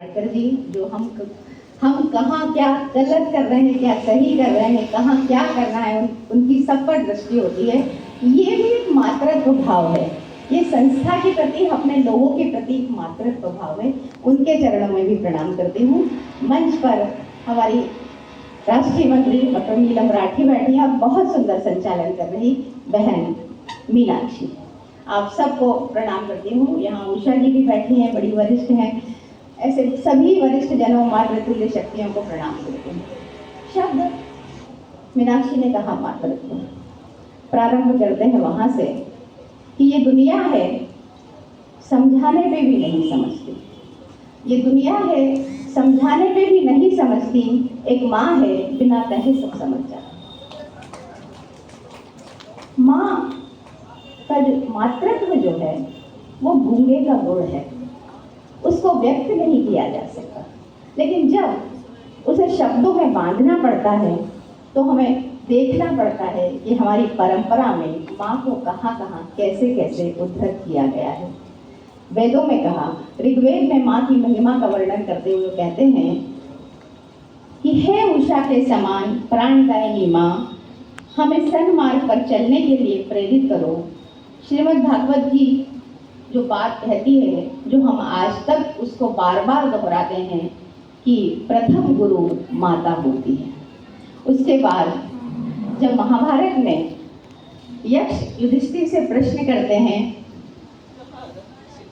Doctor जी जो हम कहाँ क्या गलत कर रहे हैं, क्या सही कर रहे हैं, कहाँ क्या करना है, उनकी सब पर दृष्टि होती है। ये भी एक मातृत्व भाव है। ये संस्था के प्रति, अपने लोगों के प्रति एक मातृत्व भाव है। उनके चरणों में भी प्रणाम करती हूँ। मंच पर हमारी राष्ट्रीय मंत्री डॉक्टर नीलम राठी बैठी हैं और बहुत सुंदर संचालन कर रही बहन मीनाक्षी, आप सबको प्रणाम करती हूँ। यहाँ उषा जी भी बैठी हैं, बड़ी वरिष्ठ हैं। ऐसे सभी वरिष्ठ जनों, मातृतुल्य शक्तियों को प्रणाम करते हैं। शब्द मीनाक्षी ने कहा मातृत्व, प्रारंभ करते हैं वहां से कि ये दुनिया है समझाने पे भी नहीं समझती। ये दुनिया है समझाने पे भी नहीं समझती। एक माँ है बिना कहे सब समझ जाती। माँ का जो मातृत्व जो है वो गूंगे का गुण है, उसको व्यक्त नहीं किया जा सकता। लेकिन जब उसे शब्दों में बांधना पड़ता है तो हमें देखना पड़ता है कि हमारी परंपरा में माँ को कहाँ कहाँ कैसे कैसे उद्धृत किया गया है। वेदों में कहा, ऋग्वेद में माँ की महिमा का वर्णन करते हुए कहते हैं कि हे उषा के समान प्राणदायिनी माँ, हमें सन्मार्ग पर चलने के लिए प्रेरित करो। श्रीमद् भागवत की जो बात कहती है, जो हम आज तक उसको बार बार दोहराते हैं कि प्रथम गुरु माता होती है। उसके बाद जब महाभारत में यक्ष युधिष्ठिर से प्रश्न करते हैं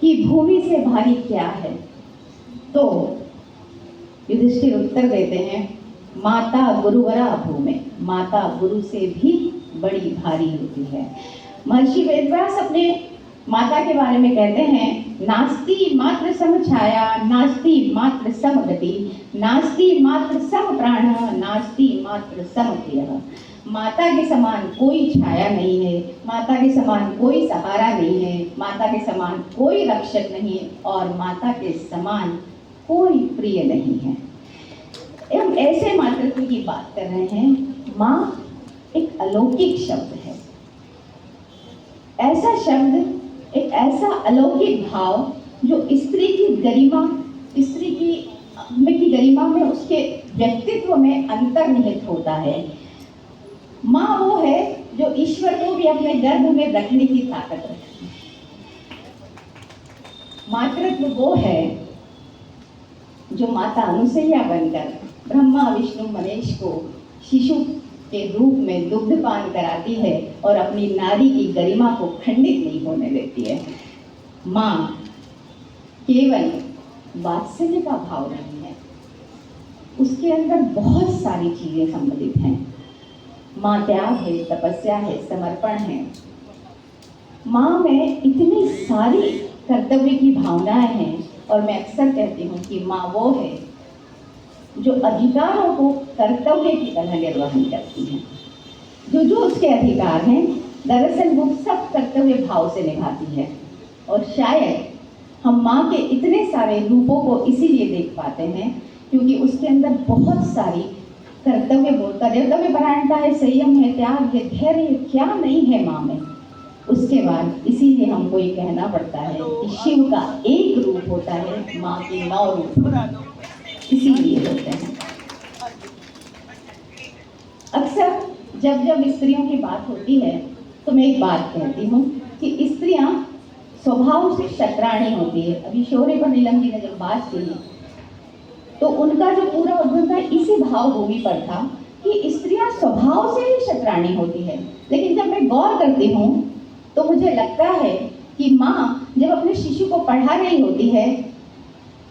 कि भूमि से भारी क्या है, तो युधिष्ठिर उत्तर देते हैं, माता गुरुवरा भूमि, माता गुरु से भी बड़ी भारी होती है। महर्षि वेदव्यास अपने माता के बारे में कहते हैं, नास्ति मात्र सम छाया, नास्ति मात्र सम गति, नास्ति मात्र सम प्राण, नास्ति मात्र सम प्रियः। माता के समान कोई छाया नहीं है, माता के समान कोई सहारा नहीं है, माता के समान कोई रक्षक नहीं है और माता के समान कोई प्रिय नहीं है। हम ऐसे मातृत्व की बात कर रहे हैं। माँ एक अलौकिक शब्द है। ऐसा शब्द, एक ऐसा अलौकिक भाव जो स्त्री की गरिमा, स्त्री की गरिमा में, उसके व्यक्तित्व में अंतर्निहित होता है। माँ वो है जो ईश्वर को भी अपने गर्भ में रखने की ताकत रखती है। मातृत्व वो है जो माता अनुसैया बनकर ब्रह्मा विष्णु महेश को शिशु के रूप में दुग्धपान कराती है और अपनी नारी की गरिमा को खंडित नहीं होने देती है। माँ केवल वात्सल्य का भाव नहीं है, उसके अंदर बहुत सारी चीजें सम्मिलित हैं। माँ त्याग है, तपस्या है, समर्पण है। माँ में इतनी सारी कर्तव्य की भावनाएं हैं और मैं अक्सर कहती हूँ कि माँ वो है जो अधिकारों को कर्तव्य की तरह निर्वहन करती है। जो उसके अधिकार हैं, दरअसल वो सब कर्तव्य भाव से निभाती है। और शायद हम माँ के इतने सारे रूपों को इसीलिए देख पाते हैं क्योंकि उसके अंदर बहुत सारी कर्तव्य परायणता है, संयम है, त्याग है, धैर्य है, क्या नहीं है माँ में। उसके बाद इसीलिए हमको ये कहना पड़ता है कि शिव का एक रूप होता है, माँ के 9 रूप इसीलिए होते हैं। अक्सर जब स्त्रियों की बात होती है तो मैं एक बात कहती हूँ कि स्त्रियाँ स्वभाव से शतराणी होती है। अभी शौर्य पर नीलम जी ने जब बात की तो उनका जो पूरा उद्भव इसी भावभूमि पर था कि स्त्रियाँ स्वभाव से ही शतराणी होती है। लेकिन जब मैं गौर करती हूँ तो मुझे लगता है कि माँ जब अपने शिशु को पढ़ा रही होती है,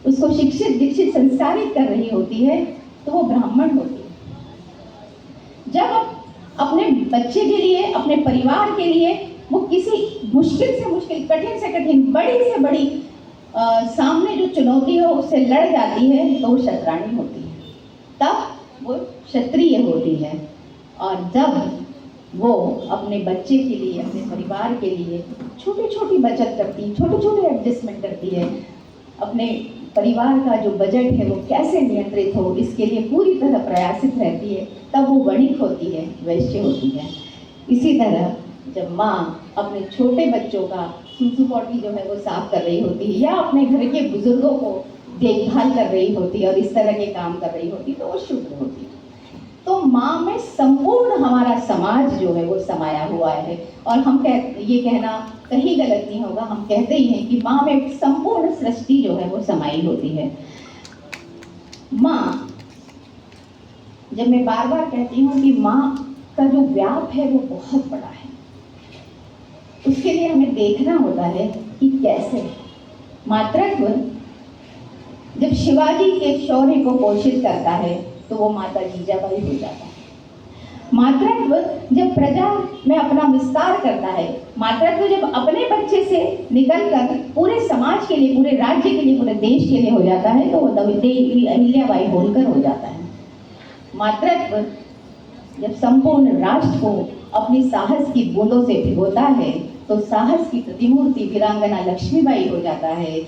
उसको शिक्षित दीक्षित संस्कारित कर रही होती है, तो वो ब्राह्मण होती है। जब अपने बच्चे के लिए, अपने परिवार के लिए वो किसी मुश्किल से मुश्किल, कठिन से कठिन, बड़ी से बड़ी सामने जो चुनौती हो उससे लड़ जाती है तो वो शतरानी होती है, तब वो क्षत्रिय होती है। और जब वो अपने बच्चे के लिए, अपने परिवार के लिए छोटी छोटी बचत करती, छोटे छोटे एडजस्टमेंट करती है, अपने परिवार का जो बजट है वो कैसे नियंत्रित हो इसके लिए पूरी तरह प्रयासित रहती है, तब वो वणिक होती है, वैश्य होती है। इसी तरह जब माँ अपने छोटे बच्चों का सूसू पॉटी जो है वो साफ कर रही होती है या अपने घर के बुजुर्गों को देखभाल कर रही होती और इस तरह के काम कर रही होती तो वो शुद्ध होती। तो माँ में संपूर्ण हमारा समाज जो है वो समाया हुआ है। और हम ये कहना कहीं गलत नहीं होगा, हम कहते ही हैं कि माँ में संपूर्ण सृष्टि जो है वो समाई होती है। माँ, जब मैं बार बार कहती हूँ कि माँ का जो व्याप है वो बहुत बड़ा है, उसके लिए हमें देखना होता है कि कैसे मातृत्व जब शिवाजी के शौर्य को पोषित करता है तो वो माता जीजाबाई हो जाता है। मातृत्व जब प्रजा में अपना विस्तार करता है, मातृत्व जब अपने बच्चे से निकलकर पूरे समाज के लिए, पूरे राज्य के लिए, पूरे देश के लिए हो जाता है, तो वो देवी अहिल्याबाई होलकर हो जाता है। मातृत्व जब संपूर्ण राष्ट्र को अपनी साहस की बूंदों से भिगोता है तो साहस की प्रतिमूर्ति वीरांगना लक्ष्मीबाई हो जाता है,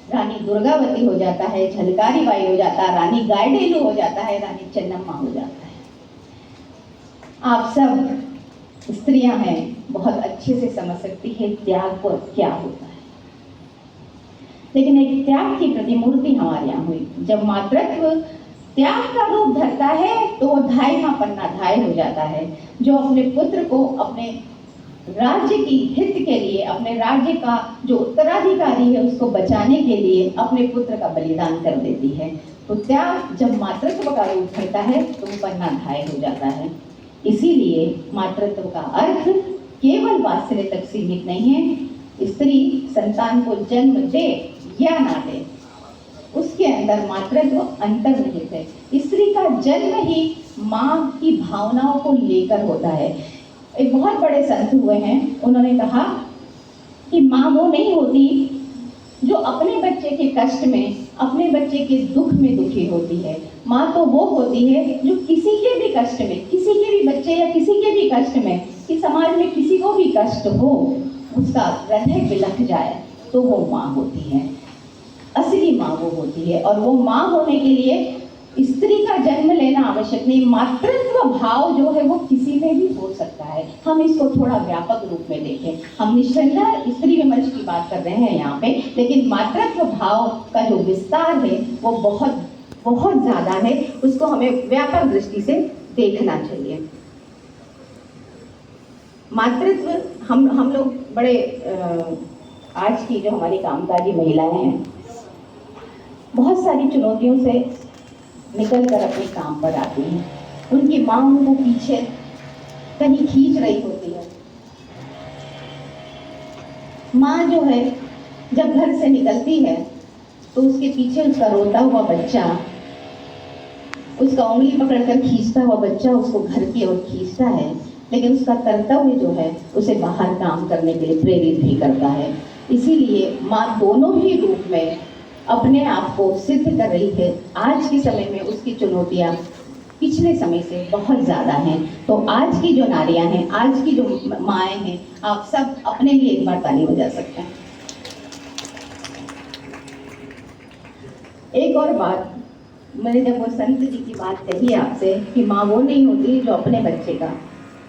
रानी दुर्गावती हो जाता है, झलकारी बाई हो जाता है, रानी गाइडेलू हो जाता है, रानी चन्नम्मा हो जाता है। आप सब स्त्रियां हैं, बहुत अच्छे से समझ सकती है त्याग को क्या होता है। लेकिन एक त्याग की प्रतिमूर्ति हमारे यहाँ हुई। जब मातृत्व त्याग का रूप धरता है तो वो धाय का पन्ना धाय हो जाता है, जो अपने पुत्र को अपने राज्य की हित के लिए, अपने राज्य का जो उत्तराधिकारी है उसको बचाने के लिए अपने पुत्र का बलिदान कर देती है। तो त्याग जब मातृत्व का रूप धरता है तो वो पन्ना धाय हो जाता है। इसीलिए मातृत्व का अर्थ केवल वात्सल्य तक सीमित नहीं है। स्त्री संतान को जन्म दे या ना दे, उसके अंदर मातृत्व अंतर्निहित है। स्त्री का जन्म ही माँ की भावनाओं को लेकर होता है। एक बहुत बड़े संत हुए हैं, उन्होंने कहा कि माँ वो नहीं होती जो अपने बच्चे के कष्ट में, अपने बच्चे के दुख में दुखी होती है। माँ तो वो होती है जो किसी के भी कष्ट में, किसी के भी बच्चे या किसी के भी कष्ट में, कि समाज में किसी को भी कष्ट हो, उसका हृदय बिलख जाए तो वो माँ होती है, असली माँ वो होती है। और वो माँ होने के लिए स्त्री का जन्म लेना आवश्यक नहीं। मातृत्व भाव जो है वो किसी में भी हो सकता है। हम इसको थोड़ा व्यापक रूप में देखें। हम निस्संदेह स्त्री विमर्श की बात कर रहे हैं यहाँ पे, लेकिन मातृत्व भाव का जो विस्तार है वो बहुत बहुत ज़्यादा है। उसको हमें व्यापक दृष्टि से देखना चाहिए। मातृत्व हम लोग बड़े आज की जो हमारी कामकाजी महिलाएं हैं, बहुत सारी चुनौतियों से निकल कर अपने काम पर आती हैं। उनकी माँ उनको पीछे कहीं खींच रही होती है। माँ जो है जब घर से निकलती है तो उसके पीछे उसका रोता हुआ बच्चा, उसका उंगली पकड़कर खींचता हुआ बच्चा उसको घर की ओर खींचता है, लेकिन उसका कर्तव्य जो है उसे बाहर काम करने के लिए प्रेरित भी करता है। इसीलिए माँ दोनों ही रूप में अपने आप को सिद्ध कर रही है। आज के समय में उसकी चुनौतियाँ पिछले समय से बहुत ज़्यादा हैं। तो आज की जो नारियाँ हैं, आज की जो माएँ हैं, आप सब अपने लिए एक बार ताली बजा सकते हैं। एक और बात, मैंने जब वो संत जी की बात कही आपसे कि माँ वो नहीं होती जो अपने बच्चे का,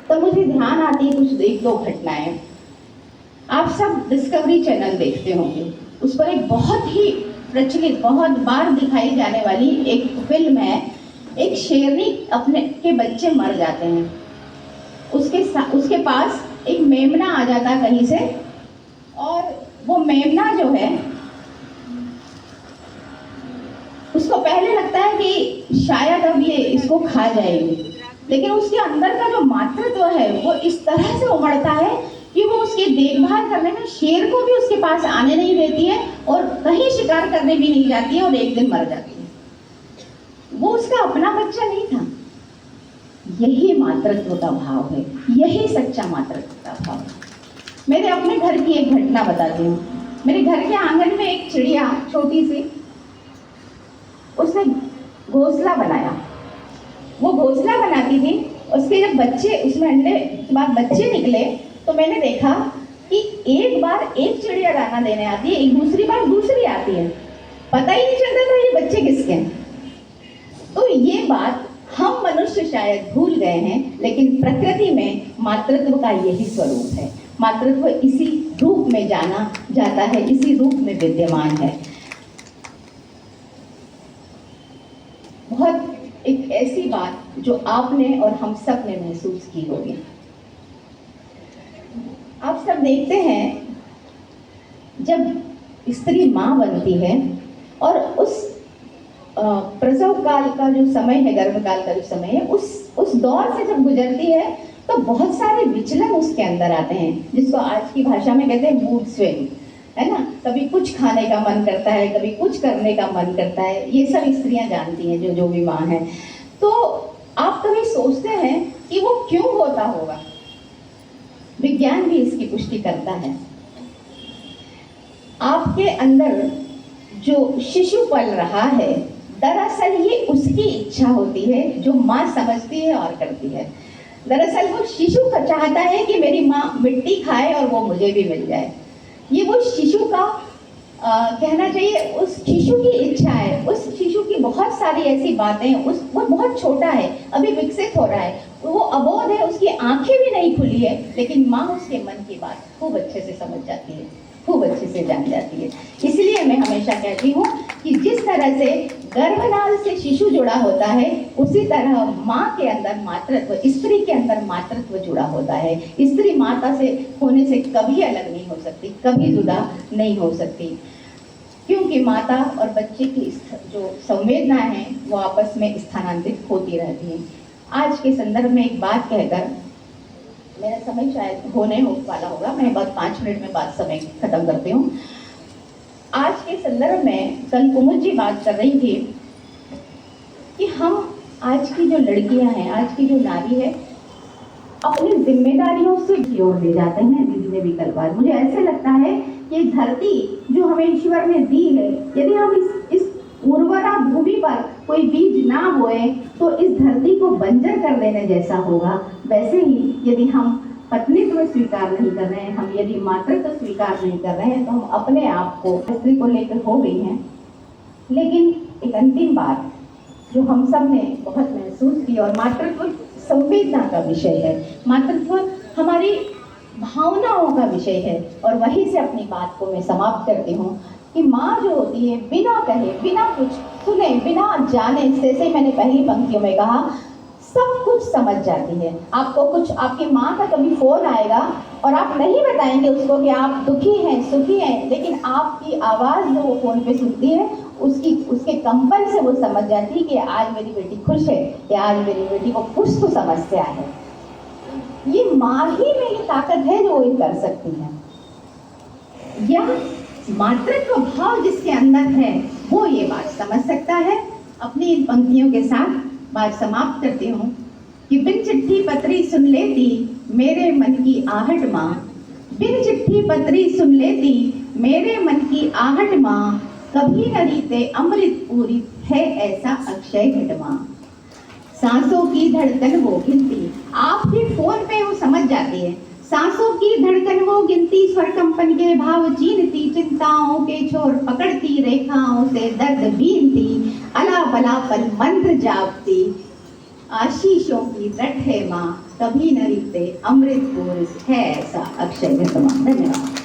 तो मुझे ध्यान आती है कुछ एक दो घटनाएं। आप सब डिस्कवरी चैनल देखते होंगे, उस पर एक बहुत ही प्रचलित, बहुत बार दिखाई जाने वाली एक फिल्म है। एक शेरनी अपने के बच्चे मर जाते हैं, उसके पास एक मेमना आ जाता है कहीं से, और वो मेमना जो है उसको पहले लगता है कि शायद अब ये इसको खा जाएगी, लेकिन उसके अंदर का जो मातृत्व है वो इस तरह से उमड़ता है कि वो उसकी देखभाल करने में शेर को भी उसके पास आने नहीं देती है और कहीं शिकार करने भी नहीं जाती है और एक दिन मर जाती है। वो उसका अपना बच्चा नहीं था। यही मातृत्व का भाव है, यही सच्चा मातृत्व का भाव है। मेरे अपने घर की एक घटना बताती हूँ। मेरे घर के आंगन में एक चिड़िया छोटी सी, उसने घोंसला बनाया। वो घोंसला बनाती थी, उसके जब बच्चे, उसमें अंडे के बाद बच्चे निकले, तो मैंने देखा कि एक बार एक चिड़िया दाना देने आती है, एक दूसरी बार दूसरी आती है, पता ही नहीं चलता था ये बच्चे किसके हैं। तो ये बात हम मनुष्य शायद भूल गए हैं, लेकिन प्रकृति में मातृत्व का यही स्वरूप है। मातृत्व इसी रूप में जाना जाता है, इसी रूप में विद्यमान है। बहुत एक ऐसी बात जो आपने और हम सब ने महसूस की होगी। आप सब देखते हैं जब स्त्री माँ बनती है और उस प्रसव काल का जो समय है, गर्भकाल का जो समय है, उस दौर से जब गुजरती है तो बहुत सारे विचलन उसके अंदर आते हैं, जिसको आज की भाषा में कहते हैं मूड स्विंग, है ना। कभी कुछ खाने का मन करता है, कभी कुछ करने का मन करता है। ये सब स्त्रियां जानती हैं, जो भी माँ है। तो आप कभी सोचते हैं कि वो क्यों होता होगा? विज्ञान भी इसकी पुष्टि करता है। आपके अंदर जो शिशु पल रहा है, दरअसल ये उसकी इच्छा होती है जो माँ समझती है और करती है। दरअसल वो शिशु चाहता है कि मेरी माँ मिट्टी खाए और वो मुझे भी मिल जाए। ये वो शिशु का कहना चाहिए, उस शिशु की इच्छा है। उस शिशु की बहुत सारी ऐसी बातें, वो बहुत छोटा है, अभी विकसित हो रहा है, वो अबोध है, उसकी आंखें भी नहीं खुली है, लेकिन माँ उसके मन की बात खूब अच्छे से समझ जाती है, खूब अच्छे से जान जाती है। इसलिए मैं हमेशा कहती हूँ कि जिस तरह से गर्भनाल से शिशु जुड़ा होता है, उसी तरह माँ के अंदर मातृत्व, स्त्री के अंदर मातृत्व जुड़ा होता है। स्त्री माता से होने से कभी अलग नहीं हो सकती, कभी जुदा नहीं हो सकती, क्योंकि माता और बच्चे की जो संवेदनाएं हैं वो आपस में स्थानांतरित होती रहती हैं। आज के संदर्भ में एक बात कहकर मेरा समय शायद होने वाला होगा, मैं बस 5 मिनट में बात समय खत्म करती हूँ। आज के संदर्भ में कल कुमुद जी बात कर रही थी कि हम आज की जो लड़कियां हैं, आज की जो नारी है, अपनी जिम्मेदारियों से की ओर ले जाते हैं। दीदी ने भी कल बात, मुझे ऐसे लगता है कि धरती जो हमें ईश्वर ने दी है, यदि हम इस उर्वरा भूमि पर कोई बीज ना बोए तो इस धरती को बंजर कर देने जैसा होगा। वैसे ही यदि हम पत्नीत्व स्वीकार नहीं कर रहे हैं, हम यदि मातृत्व स्वीकार नहीं कर रहे हैं, तो हम अपने आप को स्त्री को लेकर हो गई हैं। लेकिन एक अंतिम बात जो हम सब ने बहुत महसूस की, और मातृत्व संवेदना का विषय है, मातृत्व हमारी भावनाओं का विषय है। और वहीं से अपनी बात को मैं समाप्त करती हूँ कि माँ जो होती है, बिना कहे, बिना कुछ सुने, बिना जाने, जैसे मैंने पहली पंक्तियों में कहा, सब कुछ समझ जाती है। आपको कुछ, आपकी माँ का कभी फोन आएगा और आप नहीं बताएंगे उसको कि आप दुखी हैं, सुखी हैं, लेकिन आपकी आवाज़ जो वो फोन पे सुनती है, उसके कंपन से वो समझ जाती है कि आज मेरी बेटी खुश है या आज मेरी बेटी को कुछ तो समस्या है। ये माँ ही में ये ताकत है जो वो ये कर सकती है। या मातृत्व भाव जिसके अंदर है वो ये बात समझ सकता है। अपनी इन पंक्तियों के साथ बात समाप्त करती हूँ कि बिन चिट्ठी पत्री सुन लेती मेरे मन की आहट माँ, बिन चिट्ठी पत्री सुन लेती मेरे मन की आहट माँ, कभी न रीते अमृत पूरी है ऐसा अक्षय घट माँ। सांसों की धड़कन वो गिनती, आपके फोन पे वो समझ जाती है। सांसों की धड़कन वो गिनती, स्वर कंपन के भाव चीनती, चिंताओं के छोर पकड़ती, रेखाओं से दर्द बीनती, अला बला पर मंत्र जापती, आशीषों की रट है माँ, कभी न रीते अमृत पूरी है ऐसा अक्षय घट माँ। धन्यवाद।